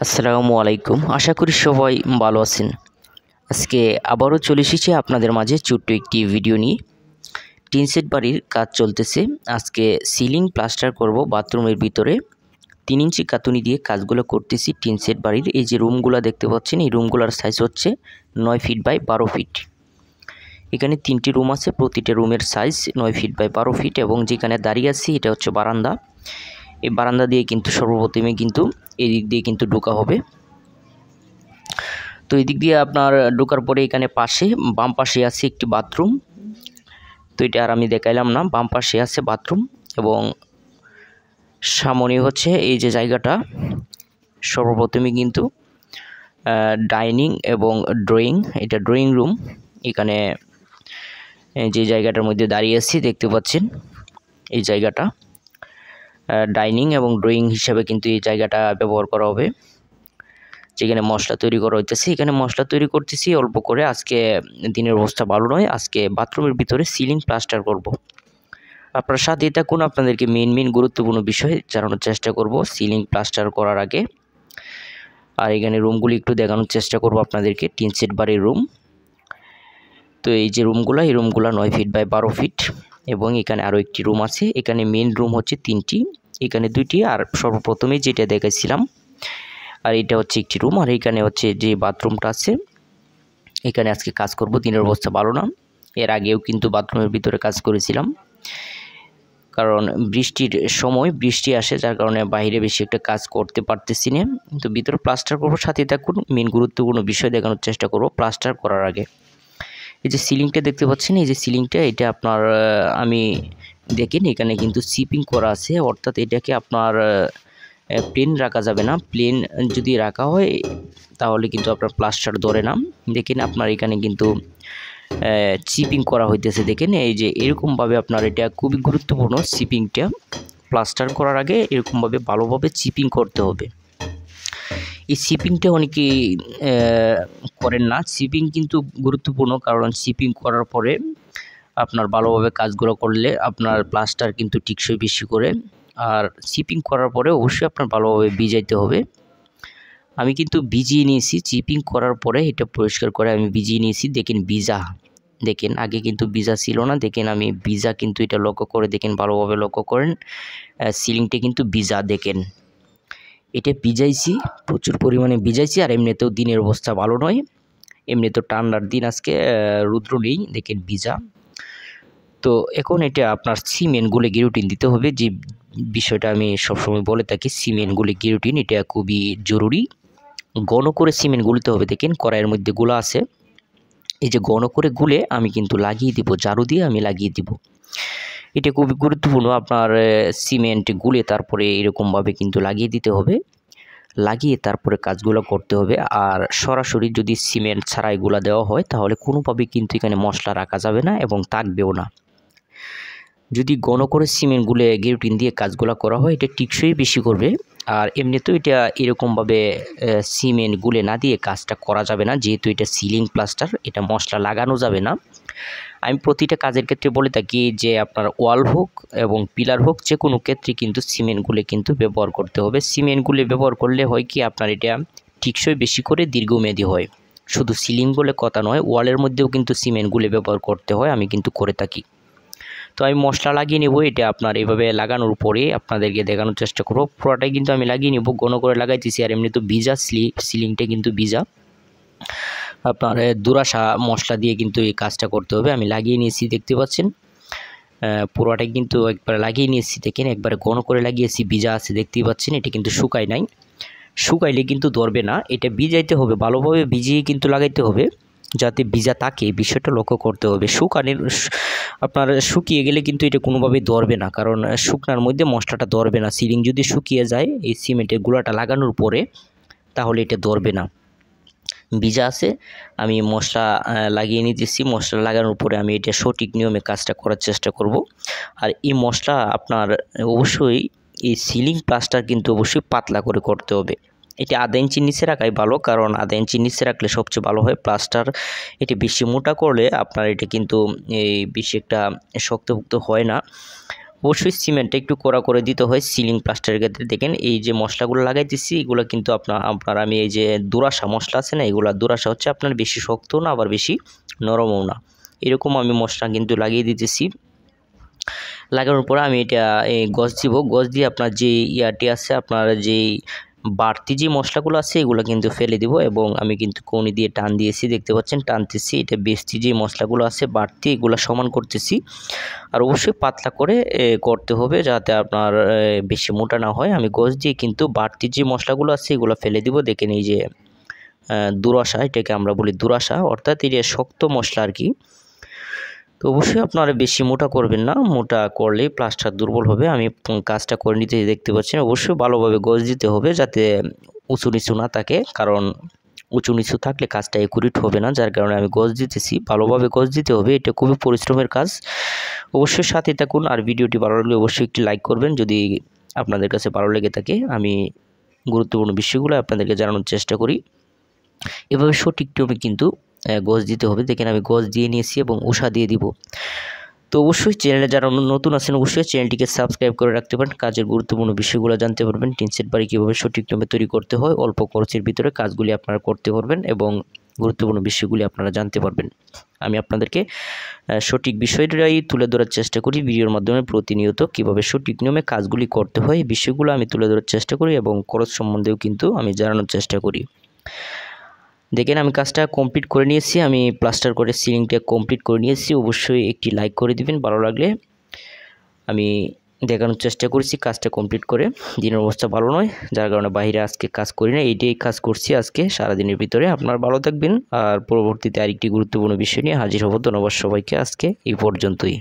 আসসালামু আলাইকুম। আশা করি সবাই ভালো আছেন। আজকে আবারও চলে এসেছি আপনাদের মাঝে ছোট্ট একটি ভিডিও নিয়ে। টিন সেট বাড়ির কাজ চলতেছে। আজকে সিলিং প্লাস্টার করব বাথরুমের ভিতরে। 3 ইঞ্চি কাতুনি দিয়ে কাজগুলো করতেছি টিন সেট বাড়ির। এই যে রুমগুলো দেখতে পাচ্ছেন, এই রুমগুলোর সাইজ হচ্ছে 9 ফিট বাই 12 ফিট। এখানে 3টি রুম আছে, প্রতিটা রুমের সাইজ 9 ফিট বাই 12 ফিট এবং যেখানে দাঁড়িয়ে আছি এটা হচ্ছে বারান্দা। এই বারান্দা দিয়ে কিন্তু সর্বপ্রথমে কিন্তু এই দিক দিয়ে কিন্তু ঢোকা হবে। তো এই দিক দিয়ে আপনার ঢোকার পরে এখানে বাম পাশে আছে একটি বাথরুম। তো এটা আর আমি দেখাইলাম না, বাম পাশে আছে বাথরুম এবং সামনে হচ্ছে এই যে জায়গাটা সর্বপ্রথমে কিন্তু ডাইনিং এবং এটা ড্রয়িং রুম। এখানে যে জায়গাটার মধ্যে দাঁড়িয়ে আছি দেখতে পাচ্ছেন, এই জায়গাটা ডাইনিং এবং ড্রয়িং হিসাবে কিন্তু এই জায়গাটা ব্যবহার করা হবে। যেখানে মশলা তৈরি করা হইতেছে, এখানে মশলা তৈরি করতেছি অল্প করে। আজকে দিনের অবস্থা ভালো নয়, আজকে বাথরুমের ভিতরে সিলিং প্লাস্টার করব। আপনার সাথে থাকুন, আপনাদেরকে মেন গুরুত্বপূর্ণ বিষয় জানানোর চেষ্টা করব সিলিং প্লাস্টার করার আগে। আর এখানে রুমগুলি একটু দেখানোর চেষ্টা করব আপনাদেরকে, টিন সেট বাড়ির রুম। তো এই যে রুমগুলো, এই রুমগুলো 9 ফিট বাই 12 ফিট এবং এখানে আরও একটি রুম আছে। এখানে মেন রুম হচ্ছে 3টি, এখানে 2টি, আর সর্বপ্রথমে যেটা দেখাইছিলাম আর এটা হচ্ছে একটি রুম। আর এখানে হচ্ছে যে বাথরুমটা আছে, এখানে আজকে কাজ করব। দিনের অবস্থা ভালো না, এর আগেও কিন্তু বাথরুমের ভিতরে কাজ করেছিলাম, কারণ বৃষ্টির সময় বৃষ্টি আসে, যার কারণে বাইরে বেশি একটা কাজ করতে পারতেছি না। তো ভিতরে প্লাস্টার করব, সাথে থাকুন। মেন গুরুত্বপূর্ণ বিষয় দেখানোর চেষ্টা করব প্লাস্টার করার আগে। এই যে সিলিংটা দেখতে পাচ্ছেন, এই যে সিলিংটা, এটা আপনার আমি দেখেন এখানে কিন্তু সিপিং করা আছে, অর্থাৎ এটাকে আপনার প্লেন রাখা যাবে না। প্লেন যদি রাখা হয় তাহলে কিন্তু আপনার প্লাস্টার ধরে না। দেখেন আপনার এখানে কিন্তু চিপিং করা হইতেছে। দেখেন এই যে এরকমভাবে আপনার, এটা খুবই গুরুত্বপূর্ণ। চিপিংটা প্লাস্টার করার আগে এরকমভাবে ভালোভাবে চিপিং করতে হবে। এই চিপিংটা অনেকেই করেন না। চিপিং কিন্তু গুরুত্বপূর্ণ, কারণ চিপিং করার পরে আপনার ভালোভাবে কাজগুলো করলে আপনার প্লাস্টার কিন্তু টিকসই বেশি করে। আর চিপিং করার পরে অবশ্যই আপনার ভালোভাবে ভিজাইতে হবে। আমি কিন্তু ভিজিয়ে নিয়েছি, চিপিং করার পরে এটা পরিষ্কার করে আমি ভিজিয়ে নিয়েছি। দেখেন ভিজা, দেখেন আগে কিন্তু ভিজা ছিল না। দেখেন আমি ভিজা কিন্তু এটা লক্ষ্য করে দেখেন, ভালোভাবে লক্ষ্য করেন, সিলিংটা কিন্তু ভিজা। দেখেন এটা ভিজাইছি, প্রচুর পরিমাণে ভিজাইছি। আর এমনিতেও দিনের অবস্থা ভালো নয়, এমনিতেও ঠান্ডার দিন, আজকে রৌদ্র নেই, দেখেন ভিজা। তো এখন এটা আপনার সিমেন্ট গুলে গিরুটিন দিতে হবে। যে বিষয়টা আমি সবসময় বলে থাকি, সিমেন্ট গুলে গিরুটিন এটা খুবই জরুরি। ঘন করে সিমেন্ট গুলতে হবে। দেখেন কড়াইয়ের মধ্যে গুলা আছে, এই যে ঘন করে গুলে আমি কিন্তু লাগিয়ে দিব, ঝাড়ু দিয়ে আমি লাগিয়ে দিব। এটা খুবই গুরুত্বপূর্ণ। আপনার সিমেন্ট গুলে তারপরে এরকমভাবে কিন্তু লাগিয়ে দিতে হবে, লাগিয়ে তারপরে কাজগুলো করতে হবে। আর সরাসরি যদি সিমেন্ট ছাড়াই গুলা দেওয়া হয় তাহলে কোনোভাবেই কিন্তু এখানে মশলা রাখা যাবে না এবং থাকবেও না। যদি ঘন করে সিমেন্ট গুলে গিরুটিন দিয়ে কাজগুলো করা হয় এটা টিকসই বেশি করবে। আর এমনিতেও এটা এরকমভাবে সিমেন্ট গুলে না দিয়ে কাজটা করা যাবে না, যেহেতু এটা সিলিং প্লাস্টার, এটা মশলা লাগানো যাবে না। আমি প্রতিটা কাজের ক্ষেত্রে বলে থাকি যে আপনার ওয়াল হোক এবং পিলার হোক, যে কোনো ক্ষেত্রে কিন্তু সিমেন্ট গুলে কিন্তু ব্যবহার করতে হবে। সিমেন্ট গুলে ব্যবহার করলে হয় কি, আপনার এটা টিকসই বেশি করে, দীর্ঘমেয়াদী হয়। শুধু সিলিং বলে কথা নয়, ওয়ালের মধ্যেও কিন্তু সিমেন্ট গুলে ব্যবহার করতে হয়, আমি কিন্তু করে থাকি। তো আমি মশলা লাগিয়ে নেব। এটা আপনার এইভাবে লাগানোর পরে আপনাদেরকে দেখানোর চেষ্টা করব। পুরোটাই কিন্তু আমি লাগিয়ে নেব, ঘন করে লাগাইতেছি। আর এমনি তো ভিজা সিলিংটা কিন্তু ভিজা, আপনার দুরাশা মশলা দিয়ে কিন্তু এই কাজটা করতে হবে। আমি লাগিয়ে নিয়েছি, দেখতে পাচ্ছেন পুরোটাই কিন্তু একবার লাগিয়ে নিয়েছি। দেখেন একবারে ঘন করে লাগিয়েছি, ভিজা আছে দেখতেই পাচ্ছেন। এটা কিন্তু শুকায় নাই, শুকাইলে কিন্তু ধরবে না। এটা ভিজাইতে হবে, ভালোভাবে ভিজিয়ে কিন্তু লাগাইতে হবে, যাতে ভিজা থাকে, বিষয়টা লক্ষ্য করতে হবে। আপনার শুকিয়ে গেলে কিন্তু এটা কোনোভাবেই ধরবে না, কারণ শুকনার মধ্যে মশলাটা ধরবে না। সিলিং যদি শুকিয়ে যায় এই সিমেন্টের গুঁড়াটা লাগানোর পরে, তাহলে এটা ধরবে না। ভিজা আছে, আমি মশলা লাগিয়ে নিতেছি। মশলা লাগানোর পরে আমি এটা সঠিক নিয়মে কাজটা করার চেষ্টা করব। আর এই মশলা আপনার অবশ্যই এই সিলিং প্লাস্টার কিন্তু অবশ্যই পাতলা করে করতে হবে। এটা আধা ইঞ্চির নিচে রাখাই ভালো, কারণ আধা ইঞ্চির নিচে রাখলে সবচেয়ে ভালো হয়। প্লাস্টার এটা বেশি মোটা করলে আপনার এটা কিন্তু এই বেশি একটা শক্তপোক্ত হয় না। অবশ্যই সিমেন্টটা একটু কড়া করে দিতে হয় সিলিং প্লাস্টারের ক্ষেত্রে। দেখেন এই যে মশলাগুলো লাগাইতেছি এগুলো কিন্তু আপনার আমি এই যে দুরাশা মশলা আছে না, এগুলো দুরাশা হচ্ছে আপনার বেশি শক্তও না আবার বেশি নরমও না, এরকম আমি মশলা কিন্তু লাগিয়ে দিতেছি। লাগানোর পরে আমি এটা গজ দিব, গজ দিয়ে আপনার যে ইয়াটি আছে আপনার যেই বাড়তি যে মশলাগুলো আছে এগুলো কিন্তু ফেলে দিব এবং আমি কিন্তু কোনি দিয়ে টান দিয়েছি, দেখতে পাচ্ছেন টানতেছি, এটা বেশি যে মশলাগুলো আছে বাড়তি এগুলো সমান করতেছি। আর অবশ্যই পাতলা করে করতে হবে যাতে আপনার বেশি মোটা না হয়। আমি গজ দিয়ে কিন্তু বাড়তি যে মশলাগুলো আছে এগুলো ফেলে দিব। দেখেন এই যে দুরাশা, এটাকে আমরা বলি দুরাশা, অর্থাৎ এই যে শক্ত মশলা আর কি। তো অবশ্যই আপনারা বেশি মোটা করবেন না, মোটা করলে প্লাস্টার দুর্বল হবে। আমি কাজটা করে নিতে দেখতে পাচ্ছেন। অবশ্যই ভালোভাবে গজ দিতে হবে যাতে উঁচু নিচু না থাকে, কারণ উঁচু নিচু থাকলে কাজটা একুরেট হবে না, যার কারণে আমি গজ দিতেছি। ভালোভাবে গজ দিতে হবে, এটা খুবই পরিশ্রমের কাজ। অবশ্যই সাথে থাকুন, আর ভিডিওটি ভালো লাগলে অবশ্যই একটি লাইক করবেন যদি আপনাদের কাছে ভালো লেগে থাকে। আমি গুরুত্বপূর্ণ বিষয়গুলো আপনাদেরকে জানানোর চেষ্টা করি। এভাবে সঠিক নিয়মে কিন্তু গজ দিতে হবে। দেখেন আমি গজ দিয়ে নিয়েছি এবং উষা দিয়ে দিব। তো অবশ্যই চ্যানেলে যারা নতুন আছেন অবশ্যই চ্যানেলটিকে সাবস্ক্রাইব করে রাখতে পারেন, কাজের গুরুত্বপূর্ণ বিষয়গুলো জানতে পারবেন। টিন সেট বাড়ি কীভাবে সঠিক নিয়মে তৈরি করতে হয়, অল্প খরচের ভিতরে কাজগুলি আপনারা করতে পারবেন এবং গুরুত্বপূর্ণ বিষয়গুলি আপনারা জানতে পারবেন। আমি আপনাদেরকে সঠিক বিষয়টাই তুলে ধরার চেষ্টা করি ভিডিওর মাধ্যমে। প্রতিনিয়ত কীভাবে সঠিক নিয়মে কাজগুলি করতে হয় এই বিষয়গুলো আমি তুলে ধরার চেষ্টা করি এবং খরচ সম্বন্ধেও কিন্তু আমি জানানোর চেষ্টা করি। দেখেন আমি কাজটা কমপ্লিট করে নিয়েছি, আমি প্লাস্টার করে সিলিংটা কমপ্লিট করে নিয়েছি। অবশ্যই একটি লাইক করে দিবেন ভালো লাগলে। আমি দেখানোর চেষ্টা করছি কাজটা কমপ্লিট করে। দিনের অবস্থা ভালো নয়, যার কারণে বাইরে আজকে কাজ করি না, এইটাই কাজ করছি আজকে সারাদিনের ভিতরে। আপনারা ভালো থাকবেন, আর পরবর্তীতে আরেকটি গুরুত্বপূর্ণ বিষয় নিয়ে হাজির হব। ধন্যবাদ সবাইকে, আজকে এই পর্যন্তই।